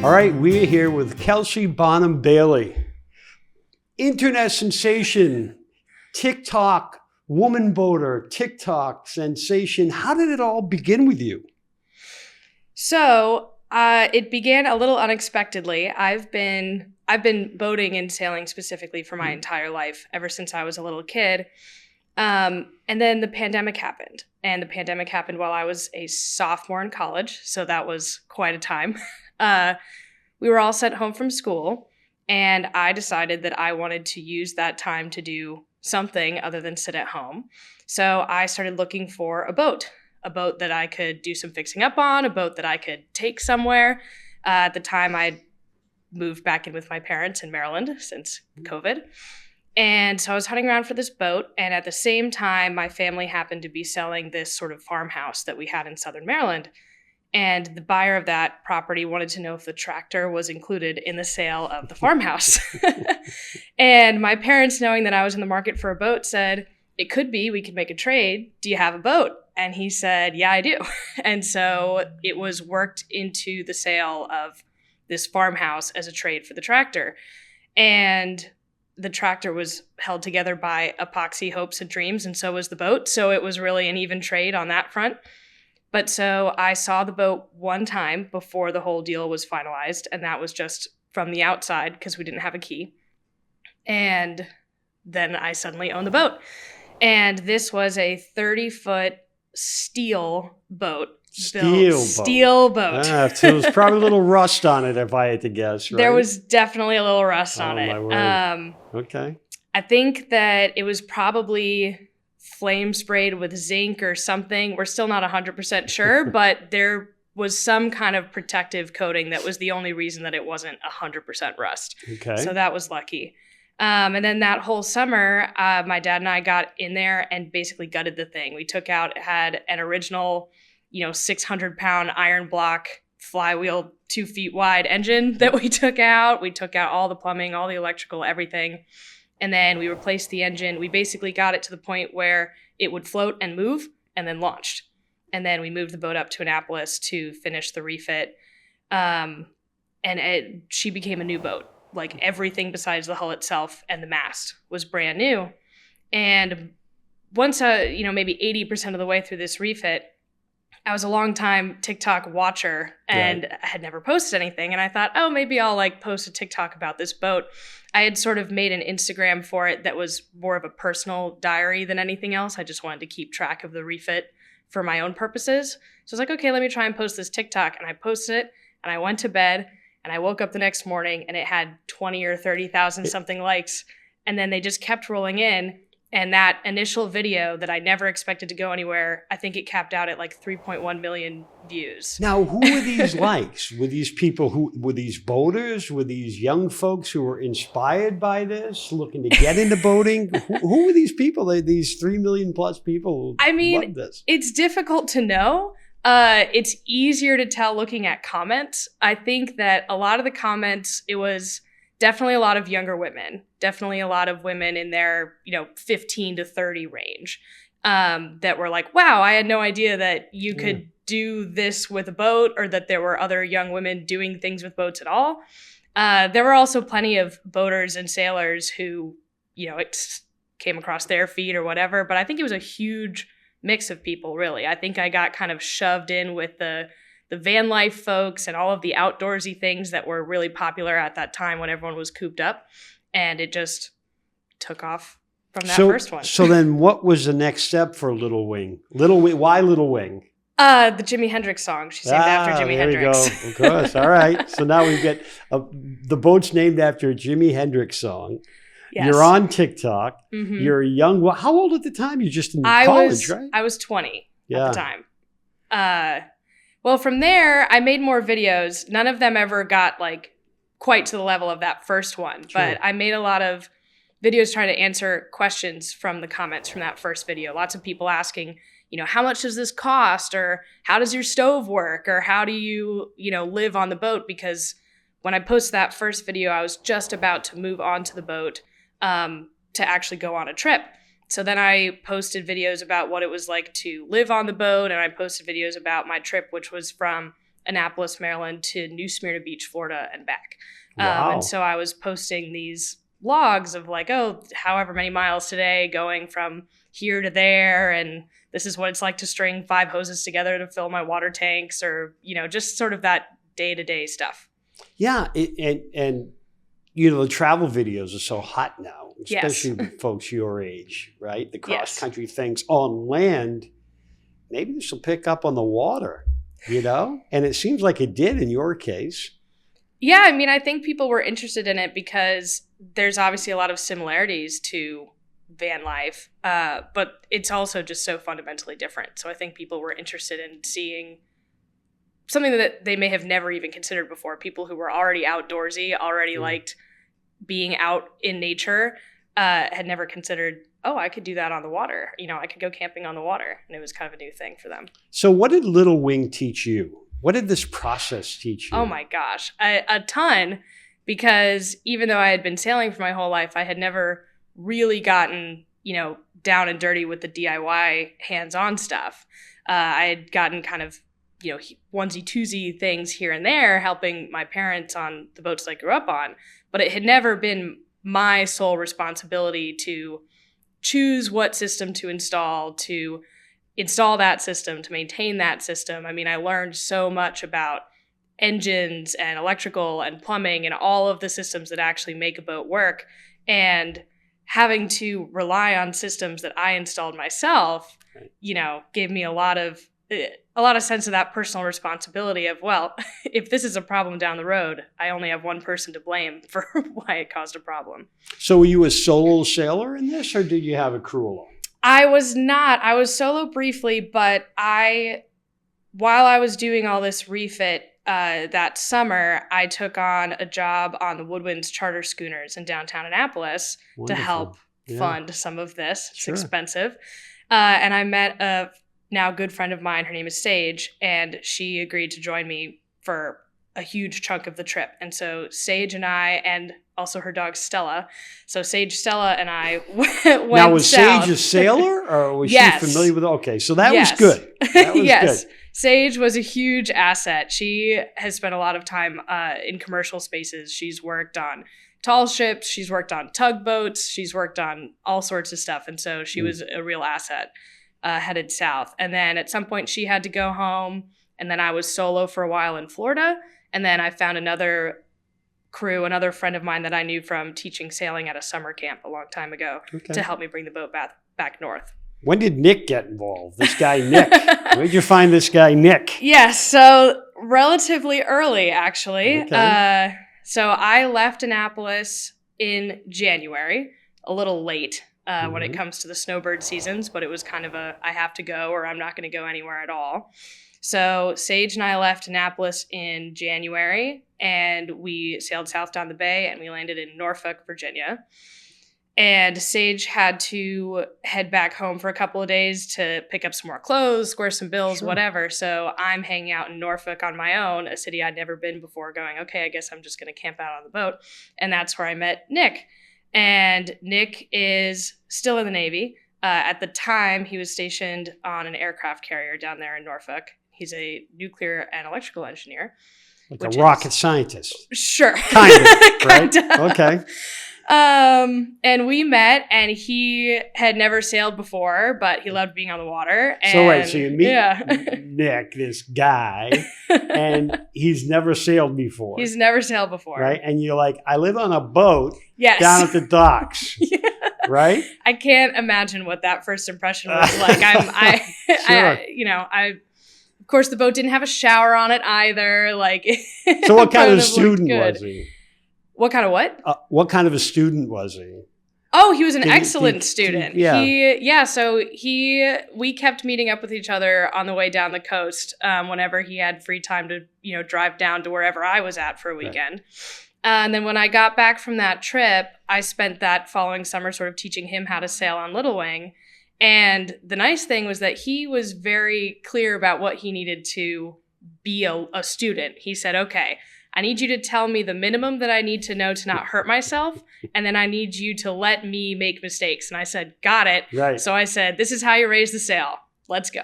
All right, we're here with Kelsey Bonham Bailey, internet sensation, TikTok woman boater, TikTok sensation. How did it all begin with you? So it began a little unexpectedly. I've been boating and sailing specifically for my entire life, ever since I was a little kid. And then the pandemic happened. And the pandemic happened while I was a sophomore in college. So that was quite a time. We were all sent home from school. And I decided that I wanted to use that time to do something other than sit at home. So I started looking for a boat that I could do some fixing up on, a boat that I could take somewhere. At the time, I'd moved back in with my parents in Maryland since COVID. And so I was hunting around for this boat. And at the same time, my family happened to be selling this sort of farmhouse that we had in Southern Maryland. And the buyer of that property wanted to know if the tractor was included in the sale of the farmhouse. And my parents, knowing that I was in the market for a boat, said, "It could be, we could make a trade. Do you have a boat?" And he said, "Yeah, I do." And so it was worked into the sale of this farmhouse as a trade for the tractor. And the tractor was held together by epoxy hopes and dreams, and so was the boat. So it was really an even trade on that front. But so I saw the boat one time before the whole deal was finalized, and that was just from the outside because we didn't have a key. And then I suddenly owned the boat. And this was a 30-foot steel boat. Steel boat. So there was probably a little rust on it, if I had to guess, right? There was definitely a little rust on it. My word. Okay. I think that it was probably flame sprayed with zinc or something. We're still not 100% sure, but there was some kind of protective coating that was the only reason that it wasn't 100% rust. Okay. So that was lucky. And then that whole summer, my dad and I got in there and basically gutted the thing. We took out, it had an original, 600-pound iron block flywheel, 2 feet wide engine that we took out. We took out all the plumbing, all the electrical, everything. And then we replaced the engine. We basically got it to the point where it would float and move and then launched. And then we moved the boat up to Annapolis to finish the refit. She became a new boat. Like everything besides the hull itself and the mast was brand new. And once, maybe 80% of the way through this refit, I was a long time TikTok watcher and I had never posted anything. And I thought, oh, maybe I'll post a TikTok about this boat. I had sort of made an Instagram for it that was more of a personal diary than anything else. I just wanted to keep track of the refit for my own purposes. So I was like, okay, let me try and post this TikTok. And I posted it and I went to bed and I woke up the next morning and it had 20 or 30,000 something likes. And then they just kept rolling in. And that initial video that I never expected to go anywhere, I think it capped out at 3.1 million views. Now, who were these likes? Were these people were these boaters? Were these young folks who were inspired by this, looking to get into boating? Who were these people? These 3 million plus people who loved this? It's difficult to know. It's easier to tell looking at comments. I think that a lot of the comments, it was definitely a lot of younger women, definitely a lot of women in their, 15 to 30 range, that were like, wow, I had no idea that you could do this with a boat or that there were other young women doing things with boats at all. There were also plenty of boaters and sailors who, it came across their feed or whatever, but I think it was a huge mix of people, really. I think I got kind of shoved in with the van life folks and all of the outdoorsy things that were really popular at that time when everyone was cooped up. And it just took off from that first one. So then what was the next step for Little Wing? Why Little Wing? The Jimi Hendrix song. She's named after Jimi Hendrix. There you go. Of course. All right. So now we get the boat's named after a Jimi Hendrix song. Yes. You're on TikTok. Mm-hmm. You're young. Well, how old at the time? You're just in college, right? I was 20 at the time. Well, from there, I made more videos. None of them ever got quite to the level of that first one. Sure. But I made a lot of videos trying to answer questions from the comments from that first video. Lots of people asking, how much does this cost? Or how does your stove work? Or how do you, live on the boat? Because when I posted that first video, I was just about to move on to the boat to actually go on a trip. So then I posted videos about what it was like to live on the boat, and I posted videos about my trip, which was from Annapolis, Maryland to New Smyrna Beach, Florida and back. Wow. And so I was posting these logs of like, oh, however many miles today going from here to there. And this is what it's like to string 5 hoses together to fill my water tanks, or, just sort of that day-to-day stuff. Yeah. And the travel videos are so hot now, especially with folks your age, right? The cross-country things on land. Maybe this will pick up on the water, And it seems like it did in your case. Yeah, I mean, I think people were interested in it because there's obviously a lot of similarities to van life, but it's also just so fundamentally different. So I think people were interested in seeing something that they may have never even considered before. People who were already outdoorsy, already liked being out in nature, had never considered, oh, I could do that on the water. I could go camping on the water. And it was kind of a new thing for them. So what did Little Wing teach you? What did this process teach you? Oh my gosh, a ton, because even though I had been sailing for my whole life, I had never really gotten, down and dirty with the DIY hands-on stuff. I had gotten kind of, onesie-twosie things here and there, helping my parents on the boats I grew up on, but it had never been my sole responsibility to choose what system to install that system, to maintain that system. I mean, I learned so much about engines and electrical and plumbing and all of the systems that actually make a boat work. And having to rely on systems that I installed myself, gave me a lot of sense of that personal responsibility of, well, if this is a problem down the road, I only have one person to blame for why it caused a problem. So were you a solo sailor in this, or did you have a crew along? I was not. I was solo briefly, but while I was doing all this refit that summer, I took on a job on the Woodwinds charter schooners in downtown Annapolis to help fund some of this. It's expensive. And I met a now good friend of mine. Her name is Sage, and she agreed to join me for a huge chunk of the trip. And so Sage and I, and also her dog Stella. So Sage, Stella, and I went Now, was south. Sage a sailor, or was she familiar with it? Okay, so that yes. was good. That was good. Sage was a huge asset. She has spent a lot of time in commercial spaces. She's worked on tall ships. She's worked on tugboats. She's worked on all sorts of stuff. And so she was a real asset headed south. And then at some point she had to go home. And then I was solo for a while in Florida. And then I found another crew, another friend of mine that I knew from teaching sailing at a summer camp a long time ago to help me bring the boat back north. When did Nick get involved? This guy, Nick. Where'd you find this guy, Nick? Yes, so relatively early, actually. Okay. So I left Annapolis in January, a little late when it comes to the snowbird seasons, but it was kind of I have to go or I'm not going to go anywhere at all. So Sage and I left Annapolis in January, and we sailed south down the bay, and we landed in Norfolk, Virginia. And Sage had to head back home for a couple of days to pick up some more clothes, square some bills, whatever. So I'm hanging out in Norfolk on my own, a city I'd never been before, going, okay, I guess I'm just going to camp out on the boat. And that's where I met Nick. And Nick is still in the Navy. At the time, he was stationed on an aircraft carrier down there in Norfolk. He's a nuclear and electrical engineer. Like a rocket scientist. Sure. Kind of, right? Okay. And we met, and he had never sailed before, but he loved being on the water. And, so you meet Nick, this guy, and he's never sailed before. He's never sailed before. Right? And you're like, I live on a boat down at the docks. Right? I can't imagine what that first impression was like. Of course, the boat didn't have a shower on it either. So what kind of student was he? What kind of what? What kind of a student was he? Oh, he was an excellent student. Yeah. So we kept meeting up with each other on the way down the coast whenever he had free time to, drive down to wherever I was at for a weekend. And then when I got back from that trip, I spent that following summer sort of teaching him how to sail on Little Wing. And the nice thing was that he was very clear about what he needed to be a student. He said, okay, I need you to tell me the minimum that I need to know to not hurt myself. And then I need you to let me make mistakes. And I said, got it. Right. So I said, this is how you raise the sail. Let's go.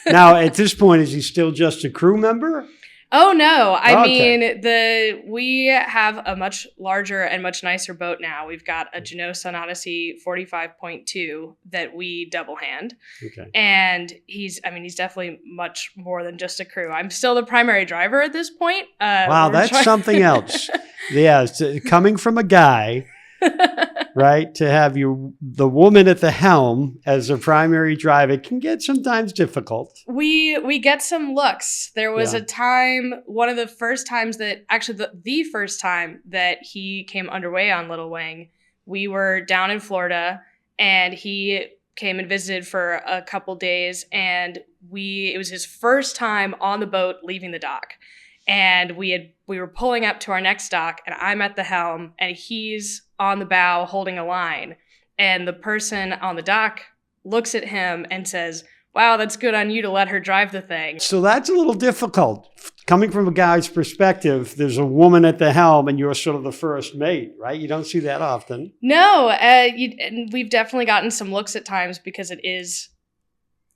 Now, at this point, is he still just a crew member? Oh no. I Okay. mean, we have a much larger and much nicer boat now. We've got a Jeanneau Sun Odyssey 45.2 that we double hand. Okay. And he's definitely much more than just a crew. I'm still the primary driver at this point. Wow, that's something else. Yeah, coming from a guy, right, to have the woman at the helm as a primary driver can get sometimes difficult. We get some looks. There was a time, one of the first times that, actually the first time that he came underway on Little Wing, we were down in Florida and he came and visited for a couple days, and it was his first time on the boat leaving the dock. And we were pulling up to our next dock, and I'm at the helm and he's on the bow holding a line. And the person on the dock looks at him and says, "Wow, that's good on you to let her drive the thing." So that's a little difficult. Coming from a guy's perspective, there's a woman at the helm and you're sort of the first mate, right? You don't see that often. No, and we've definitely gotten some looks at times because it is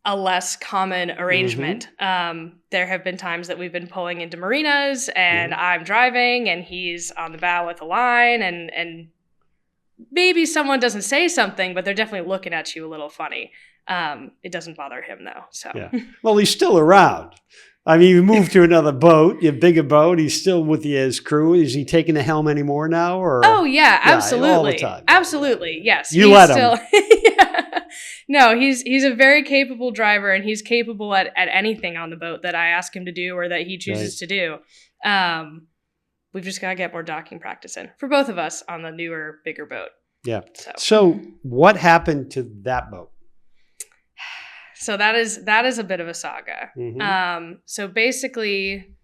a less common arrangement. There have been times that we've been pulling into marinas and I'm driving and he's on the bow with a line, and maybe someone doesn't say something, but they're definitely looking at you a little funny. It doesn't bother him though. So well, he's still around. I mean, you moved to another boat, a bigger boat. He's still with his crew. Is he taking the helm anymore now? Or oh yeah, absolutely, all the time. Absolutely, yes. You let him. No, he's a very capable driver, and he's capable at anything on the boat that I ask him to do or that he chooses to do. We've just got to get more docking practice in for both of us on the newer, bigger boat. Yeah. So what happened to that boat? So that is a bit of a saga. So basically,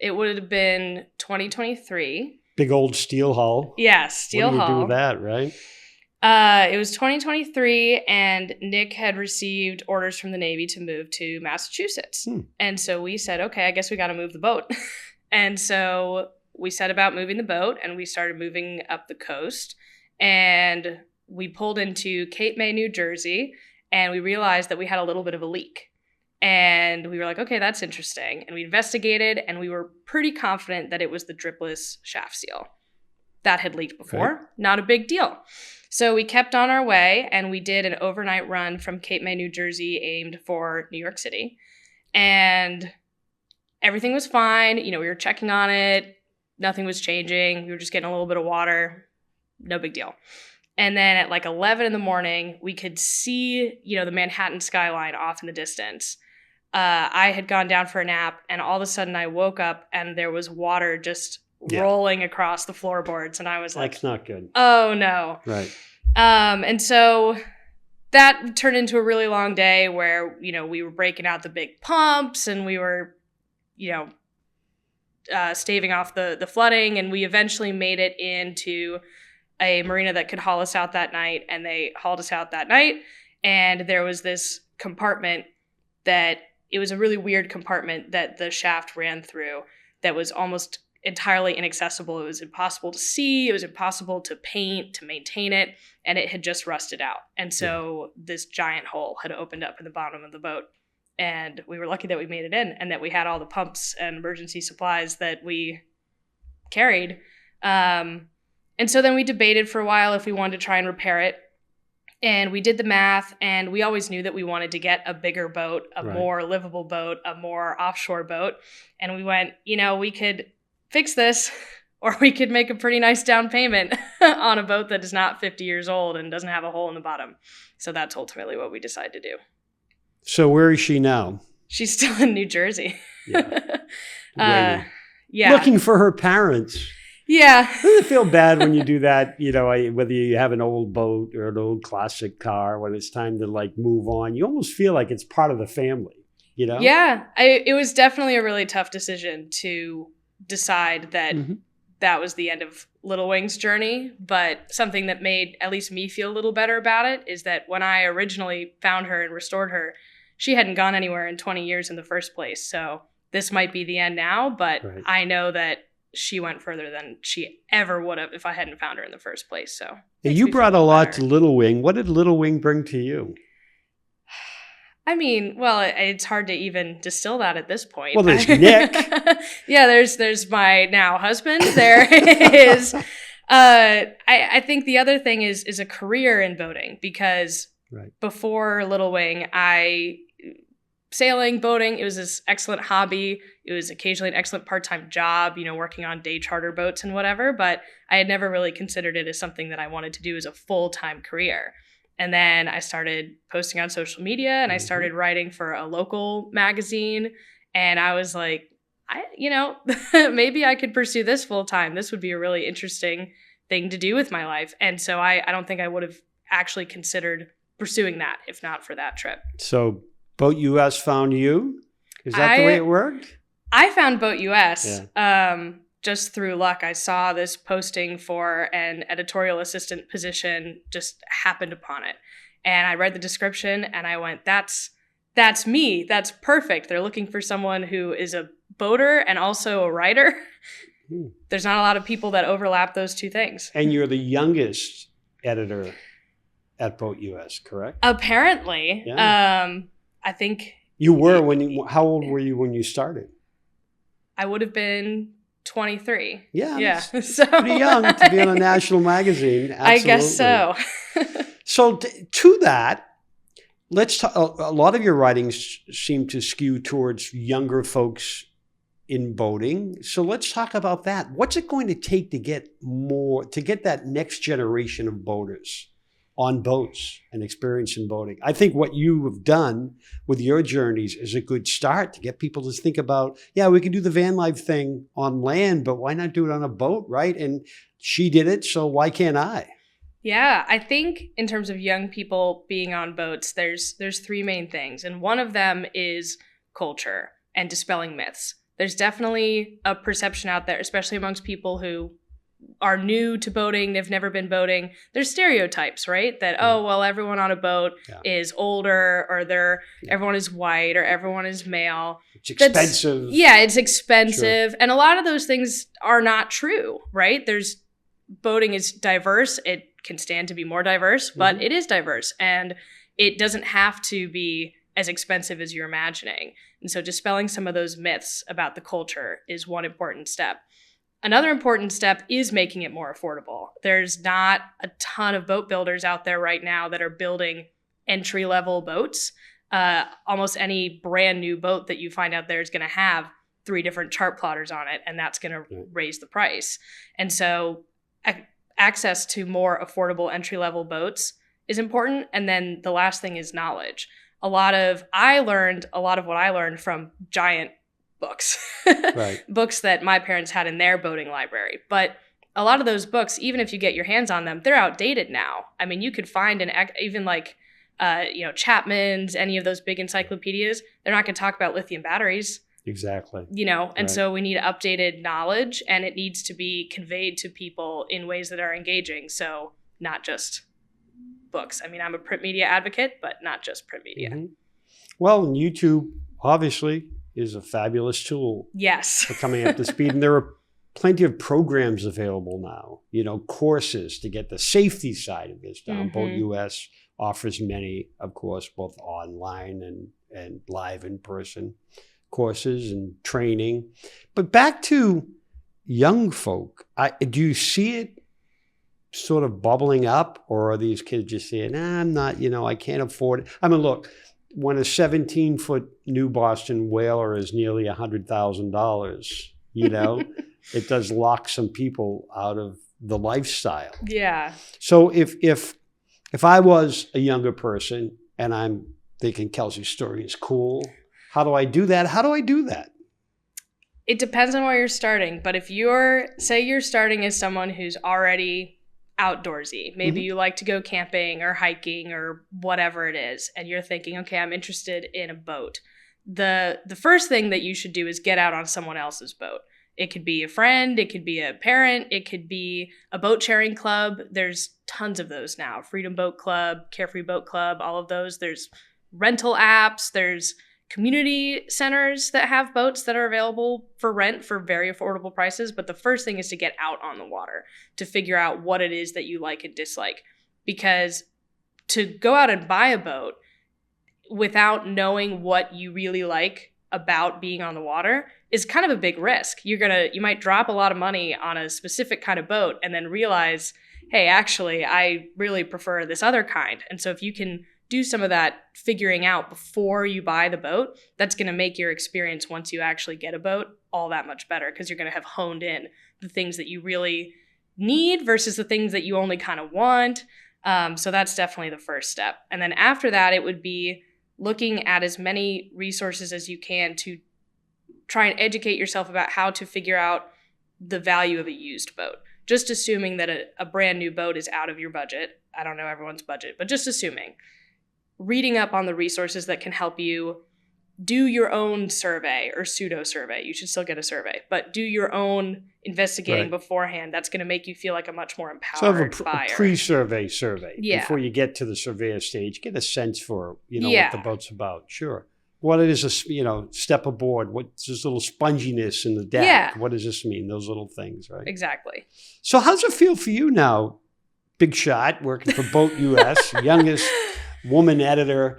it would have been 2023. Big old steel hull. Yeah, steel hull. What do you do with that, right? It was 2023, and Nick had received orders from the Navy to move to Massachusetts. And so we said, okay, I guess we got to move the boat. And so we set about moving the boat, and we started moving up the coast. And we pulled into Cape May, New Jersey, and we realized that we had a little bit of a leak. And we were like, okay, that's interesting. And we investigated, and we were pretty confident that it was the dripless shaft seal that had leaked before. Okay. Not a big deal. So we kept on our way, and we did an overnight run from Cape May, New Jersey, aimed for New York City. And everything was fine. You know, we were checking on it. Nothing was changing. We were just getting a little bit of water. No big deal. And then at like 11 in the morning, we could see, the Manhattan skyline off in the distance. I had gone down for a nap, and all of a sudden I woke up and there was water just rolling across the floorboards. And I was like, that's not good. Oh no. Right. And so that turned into a really long day where, we were breaking out the big pumps, and we were, staving off the flooding. And we eventually made it into a marina that could haul us out that night, and they hauled us out that night. And there was this compartment it was a really weird compartment that the shaft ran through that was almost entirely inaccessible. It was impossible to see. It was impossible to paint, to maintain it, and it had just rusted out. And so this giant hole had opened up in the bottom of the boat, and we were lucky that we made it in and that we had all the pumps and emergency supplies that we carried. And so then we debated for a while if we wanted to try and repair it. And we did the math, and we always knew that we wanted to get a bigger boat, a more livable boat, a more offshore boat. And we went, we could fix this, or we could make a pretty nice down payment on a boat that is not 50 years old and doesn't have a hole in the bottom. So that's ultimately what we decided to do. So where is she now? She's still in New Jersey. Yeah. Yeah. Looking for her parents. Yeah. Doesn't it feel bad when you do that, whether you have an old boat or an old classic car, when it's time to move on, you almost feel like it's part of the family, Yeah. It was definitely a really tough decision to decide that that was the end of Little Wing's journey. But something that made at least me feel a little better about it is that when I originally found her and restored her, she hadn't gone anywhere in 20 years in the first place. So this might be the end now, but I know that she went further than she ever would have if I hadn't found her in the first place. So you brought a lot to Little Wing. What did Little Wing bring to you? I mean, well, it's hard to even distill that at this point. Well, there's Nick. Yeah, there's my now husband. There is. I think the other thing is a career in boating, because before Little Wing, sailing, boating, it was this excellent hobby. It was occasionally an excellent part-time job, working on day charter boats and whatever, but I had never really considered it as something that I wanted to do as a full-time career. And then I started posting on social media, and I started writing for a local magazine. And I was like, maybe I could pursue this full time. This would be a really interesting thing to do with my life. And so I don't think I would have actually considered pursuing that if not for that trip. So BoatUS found you? Is that the way it worked? I found BoatUS. Just through luck. I saw this posting for an editorial assistant position, just happened upon it. And I read the description and I went, that's me. That's perfect. They're looking for someone who is a boater and also a writer. There's not a lot of people that overlap those two things. And you're the youngest editor at BoatUS, correct? Apparently. Yeah. I think you were how old were you when you started? I would have been 23. Yeah. So pretty young to be on a national magazine. Absolutely. I guess so. So to that, let's talk. A lot of your writings seem to skew towards younger folks in boating. So let's talk about that. What's it going to take to get that next generation of boaters on boats and experience in boating? I think what you have done with your journeys is a good start to get people to think about, we can do the van life thing on land, but why not do it on a boat, right? And she did it, so why can't I? Yeah, I think in terms of young people being on boats, there's three main things. And one of them is culture and dispelling myths. There's definitely a perception out there, especially amongst people who are new to boating, they've never been boating. There's stereotypes, right? That, everyone on a boat is older, or everyone is white, or everyone is male. It's expensive. It's expensive. Sure. And a lot of those things are not true, right? Boating is diverse. It can stand to be more diverse, but it is diverse. And it doesn't have to be as expensive as you're imagining. And so dispelling some of those myths about the culture is one important step. Another important step is making it more affordable. There's not a ton of boat builders out there right now that are building entry-level boats. Almost any brand new boat that you find out there is going to have 3 different chart plotters on it, and that's going to raise the price. And so access to more affordable entry-level boats is important. And then the last thing is knowledge. I learned a lot of what I learned from giant books, books that my parents had in their boating library. But a lot of those books, even if you get your hands on them, they're outdated now. I mean, you could find even like, Chapman's, any of those big encyclopedias, they're not going to talk about lithium batteries. Exactly. And so we need updated knowledge, and it needs to be conveyed to people in ways that are engaging. So not just books. I mean, I'm a print media advocate, but not just print media. Mm-hmm. Well, YouTube, obviously, is a fabulous tool. Yes. For coming up to speed. And there are plenty of programs available now, courses to get the safety side of this down. BoatUS offers many, of course, both online and live in person courses and training. But back to young folk, do you see it sort of bubbling up, or are these kids just saying, I'm not, I can't afford it? I mean, look, when a 17-foot new Boston whaler is nearly $100,000, it does lock some people out of the lifestyle. Yeah. So if I was a younger person and I'm thinking Kelsey's story is cool, how do I do that? It depends on where you're starting. But if you're starting as someone who's already outdoorsy, maybe you like to go camping or hiking or whatever it is, and you're thinking, okay, I'm interested in a boat. The first thing that you should do is get out on someone else's boat. It could be a friend, it could be a parent, it could be a boat sharing club. There's tons of those now. Freedom Boat Club, Carefree Boat Club, all of those. There's rental apps, there's community centers that have boats that are available for rent for very affordable prices. But the first thing is to get out on the water, to figure out what it is that you like and dislike. Because to go out and buy a boat, without knowing what you really like about being on the water is kind of a big risk. You might drop a lot of money on a specific kind of boat and then realize, hey, actually, I really prefer this other kind. And so if you can do some of that figuring out before you buy the boat, that's going to make your experience once you actually get a boat all that much better, because you're going to have honed in the things that you really need versus the things that you only kind of want. So that's definitely the first step. And then after that, it would be looking at as many resources as you can to try and educate yourself about how to figure out the value of a used boat. Just assuming that a brand new boat is out of your budget. I don't know everyone's budget, but just assuming. Reading up on the resources that can help you do your own survey or pseudo survey. You should still get a survey, but do your own investigating beforehand. That's going to make you feel like a much more empowered buyer. A pre-survey survey Yeah. before you get to the surveyor stage. Get a sense for what the boat's about. Sure. What is a step aboard? What's this little sponginess in the deck? Yeah. What does this mean? Those little things, right? Exactly. So how's it feel for you now? Big shot, working for BoatUS, youngest woman editor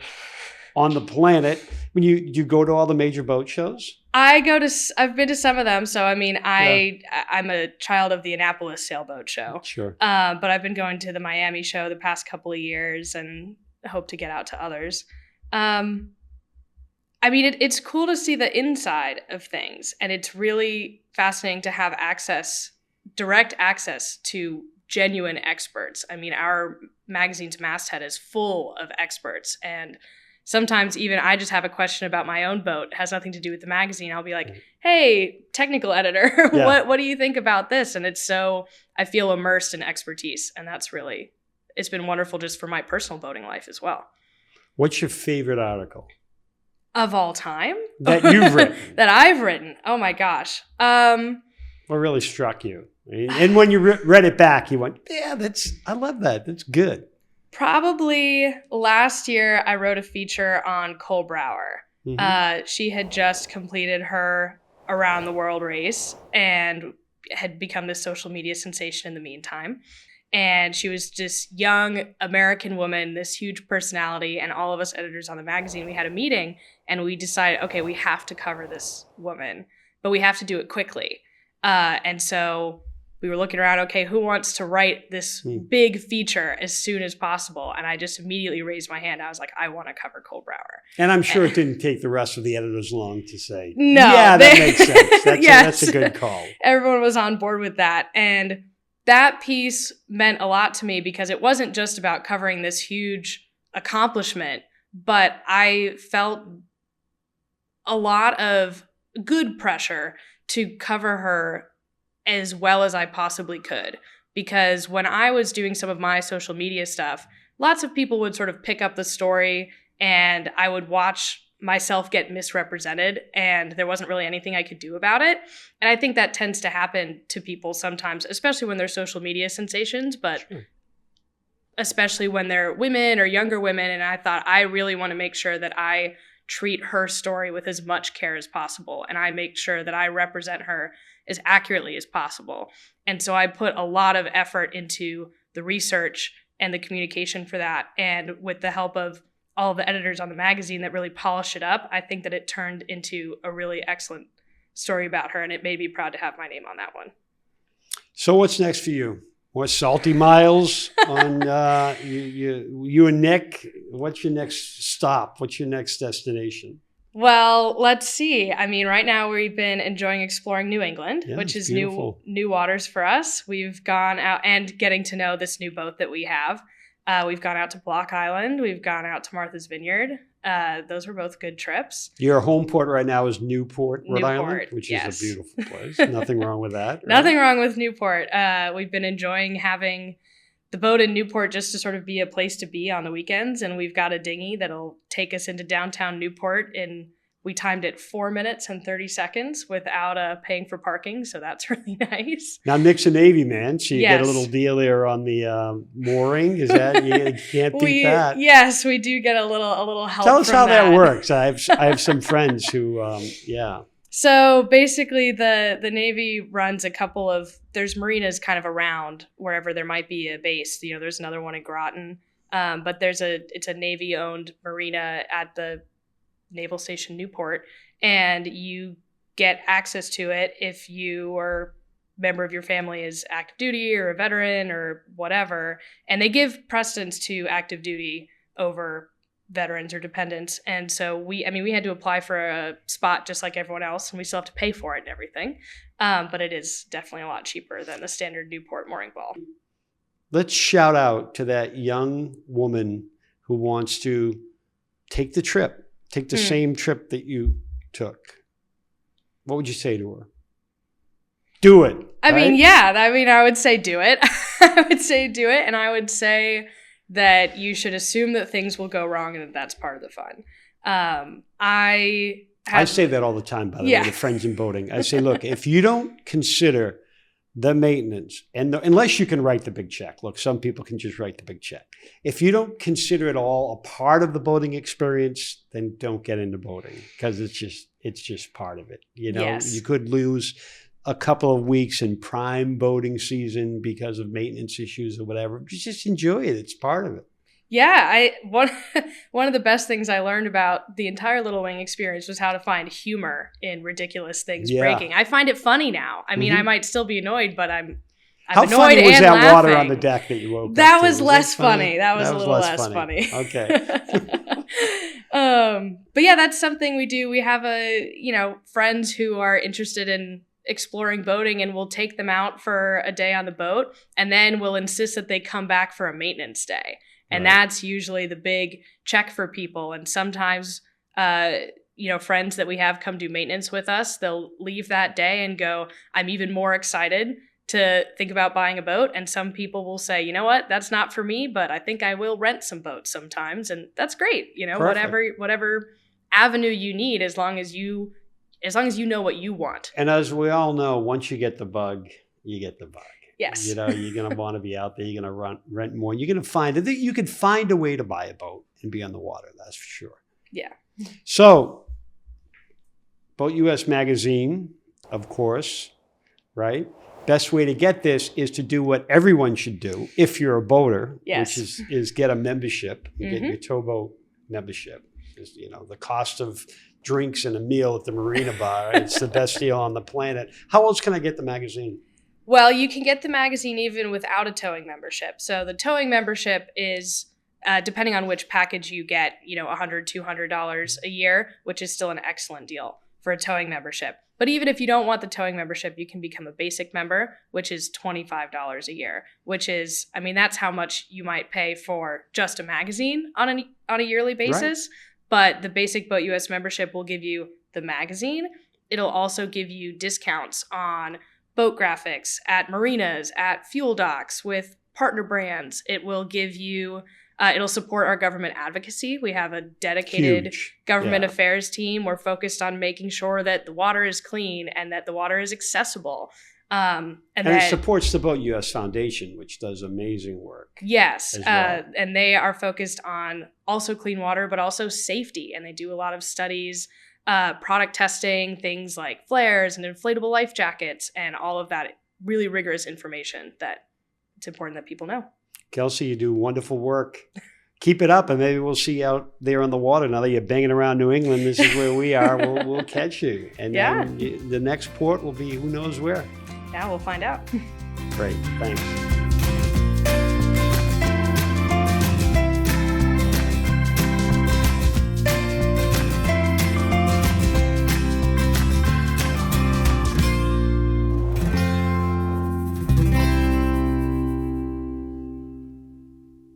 on the planet. When you go to all the major boat shows? I've been to some of them. So, I mean, I'm a child of the Annapolis Sailboat Show. Sure. But I've been going to the Miami show the past couple of years and hope to get out to others. I mean, it's cool to see the inside of things. And it's really fascinating to have direct access to genuine experts. I mean, our magazine's masthead is full of experts, and sometimes even I just have a question about my own boat. It has nothing to do with the magazine. I'll be like, hey, technical editor, what do you think about this? And I feel immersed in expertise, and it's been wonderful just for my personal boating life as well. What's your favorite article? Of all time? That you've written. That I've written. Oh my gosh. What really struck you? And when you read it back, you went, yeah, I love that. That's good. Probably last year, I wrote a feature on Cole Brower. Mm-hmm. She had just completed her around the world race and had become this social media sensation in the meantime. And she was this young American woman, this huge personality, and all of us editors on the magazine, we had a meeting and we decided, okay, we have to cover this woman, but we have to do it quickly. And so we were looking around, okay, who wants to write this big feature as soon as possible? And I just immediately raised my hand. I was like, I want to cover Cole Brower. And I'm sure it didn't take the rest of the editors long to say, no, yeah, that makes sense. That's a good call. Everyone was on board with that. And that piece meant a lot to me because it wasn't just about covering this huge accomplishment, but I felt a lot of good pressure to cover her as well as I possibly could. Because when I was doing some of my social media stuff, lots of people would sort of pick up the story and I would watch myself get misrepresented and there wasn't really anything I could do about it. And I think that tends to happen to people sometimes, especially when they're social media sensations, but especially when they're women or younger women. And I thought, I really want to make sure that I treat her story with as much care as possible. And I make sure that I represent her as accurately as possible. And so I put a lot of effort into the research and the communication for that. And with the help of all the editors on the magazine that really polished it up, I think that it turned into a really excellent story about her. And it made me proud to have my name on that one. So what's next for you? What salty miles on you and Nick? What's your next stop? What's your next destination? Well, let's see. I mean, right now we've been enjoying exploring New England, which is new waters for us. We've gone out and getting to know this new boat that we have. We've gone out to Block Island. We've gone out to Martha's Vineyard. Those were both good trips. Your home port right now is Newport, Rhode Island, which is a beautiful place. Nothing wrong with that. Right? Nothing wrong with Newport. We've been enjoying having the boat in Newport just to sort of be a place to be on the weekends. And we've got a dinghy that'll take us into downtown Newport. And we timed it 4 minutes and 30 seconds without paying for parking. So that's really nice. Now, Nick's a Navy man. So you get a little deal there on the mooring. Is that, you can't beat that. Yes, we do get a little help. Tell us how that works. I have some friends who, So basically the Navy runs there's marinas kind of around wherever there might be a base. There's another one in Groton. But it's a Navy-owned marina at the Naval Station Newport, and you get access to it if you or member of your family is active duty or a veteran or whatever, and they give precedence to active duty over veterans or dependents. And so we had to apply for a spot just like everyone else, and we still have to pay for it and everything. But it is definitely a lot cheaper than the standard Newport mooring ball. Let's shout out to that young woman who wants to take the same trip that you took. What would you say to her? Do it. I would say do it. I would say do it. And I would say that you should assume that things will go wrong and that that's part of the fun. I say that all the time, by the way, to friends in boating. I say, look, if you don't consider the maintenance, unless you can write the big check. Look, some people can just write the big check. If you don't consider it all a part of the boating experience, then don't get into boating, because it's just part of it. You could lose a couple of weeks in prime boating season because of maintenance issues or whatever. Just enjoy it. It's part of it. Yeah, one of the best things I learned about the entire Little Wing experience was how to find humor in ridiculous things breaking. I find it funny now. I mean, I might still be annoyed, but I'm how annoyed funny was and that laughing. water on the deck that you woke up That to? was less funny. That was a little less funny. Okay. But yeah, that's something we do. We have friends who are interested in exploring boating, and we'll take them out for a day on the boat, and then we'll insist that they come back for a maintenance day. And that's usually the big check for people. And sometimes, friends that we have come do maintenance with us, they'll leave that day and go, I'm even more excited to think about buying a boat. And some people will say, you know what, that's not for me, but I think I will rent some boats sometimes. And that's great. Whatever avenue you need, as long as you know what you want. And as we all know, once you get the bug, you get the bug. Yes. You're going to want to be out there. You're going to rent more. You're going to find it. You can find a way to buy a boat and be on the water. That's for sure. Yeah. So, BoatUS Magazine, of course, right? Best way to get this is to do what everyone should do if you're a boater, which is get a membership. You get your towboat membership. It's, the cost of drinks and a meal at the marina bar. It's the best deal on the planet. How else can I get the magazine? Well, you can get the magazine even without a towing membership. So the towing membership is, depending on which package you get, $100, $200 a year, which is still an excellent deal for a towing membership. But even if you don't want the towing membership, you can become a basic member, which is $25 a year, which is, that's how much you might pay for just a magazine on a yearly basis. Right. But the basic BoatUS membership will give you the magazine. It'll also give you discounts on boat graphics at marinas, at fuel docks with partner brands. It will give you, it'll support our government advocacy. We have a dedicated government affairs team. We're focused on making sure that the water is clean and that the water is accessible. And it supports the BoatUS Foundation, which does amazing work. Yes. Well. And they are focused on also clean water, but also safety. And they do a lot of studies, product testing, things like flares and inflatable life jackets, and all of that really rigorous information that it's important that people know. Kelsey, you do wonderful work. Keep it up, and maybe we'll see you out there on the water. Now that you're banging around New England, this is where we are. We'll catch you. And then the next port will be who knows where. Yeah, we'll find out. Great. Thanks.